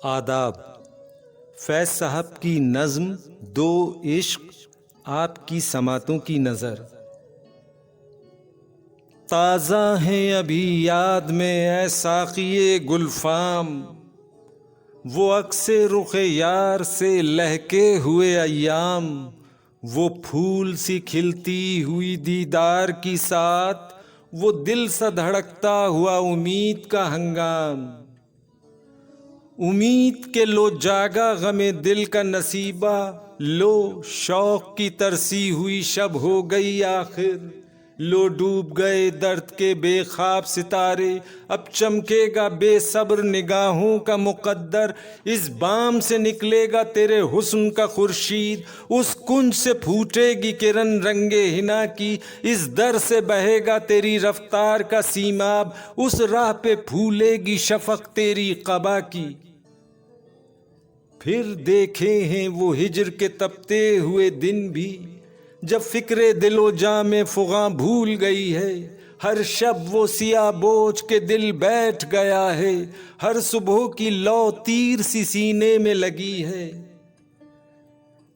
आदाब। फैज़ साहब की नज़्म दो इश्क आपकी समातों की नज़र। ताज़ा हैं अभी याद में ऐ साक़िए गुलफ़ाम, वो अक्से रुख़े यार से लहके हुए अय्याम। वो फूल सी खिलती हुई दीदार की साथ, वो दिल सा धड़कता हुआ उम्मीद का हंगाम। उम्मीद के लो जागा गमे दिल का नसीबा, लो शौक की तरसी हुई शब हो गई आखिर। लो डूब गए दर्द के बेखाब सितारे, अब चमकेगा बेसब्र निगाहों का मुकद्दर। इस बाम से निकलेगा तेरे हुस्न का खुर्शीद, उस कुंज से फूटेगी किरण रंगे हिना की। इस दर से बहेगा तेरी रफ्तार का सीमाब, उस राह पे फूलेगी शफक तेरी क़बा की। फिर देखे हैं वो हिज्र के तपते हुए दिन भी, जब फिक्रे दिलो जा में फुगा भूल गई है। हर शब वो सिया बोझ के दिल बैठ गया है, हर सुबह की लौ तीर सी सीने में लगी है।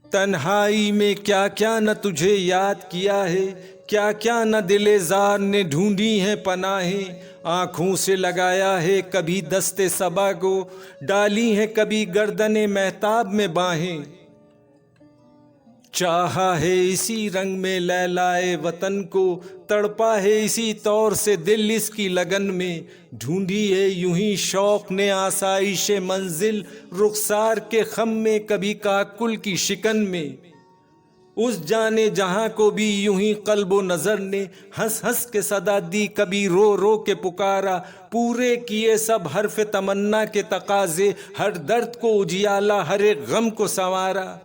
तन्हाई में क्या क्या न तुझे याद किया है, क्या क्या न दिले ज़ार ने ढूंढी हैं पनाहें। आँखों से लगाया है कभी दस्ते सबा को, डाली हैं कभी गर्दने महताब में बाहें। चाहा है इसी रंग में लैलाए वतन को, तड़पा है इसी तौर से दिल इसकी लगन में। ढूंढी है यूं ही शौक ने आसाइश मंजिल, रुखसार के खम में कभी काकुल की शिकन में। उस जाने जहां को भी यूं ही कल्बो नजर ने हंस हंस के सदा दी, कभी रो रो के पुकारा। पूरे किए सब हर्फ तमन्ना के तकाजे, हर दर्द को उजियाला हर एक गम को संवारा।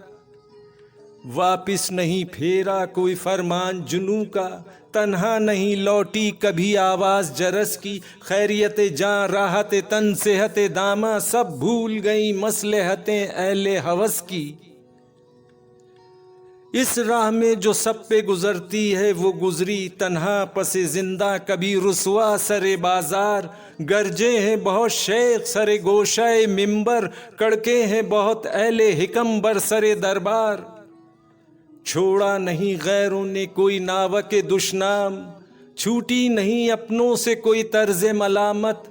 वापिस नहीं फेरा कोई फरमान जुनू का, तन्हा नहीं लौटी कभी आवाज जरस की। खैरियत जान राहत तन सेहत दामा, सब भूल गई मसलहतें अहले हवस की। इस राह में जो सब पे गुजरती है वो गुजरी, तन्हा पसे जिंदा कभी रुसवा सरे बाजार। गरजे हैं बहुत शेख सरे गोशाए मिंबर, कड़के हैं बहुत अहले हिकम बर सरे दरबार। छोड़ा नहीं गैरों ने कोई नावक दुशनाम, छूटी नहीं अपनों से कोई तर्ज मलामत।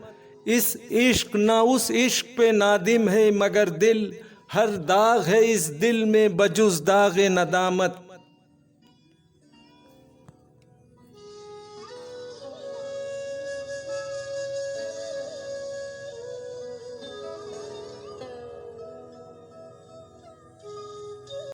इस इश्क ना उस इश्क पे नादिम है मगर दिल, हर दाग है इस दिल में बजुज दाग नदामत।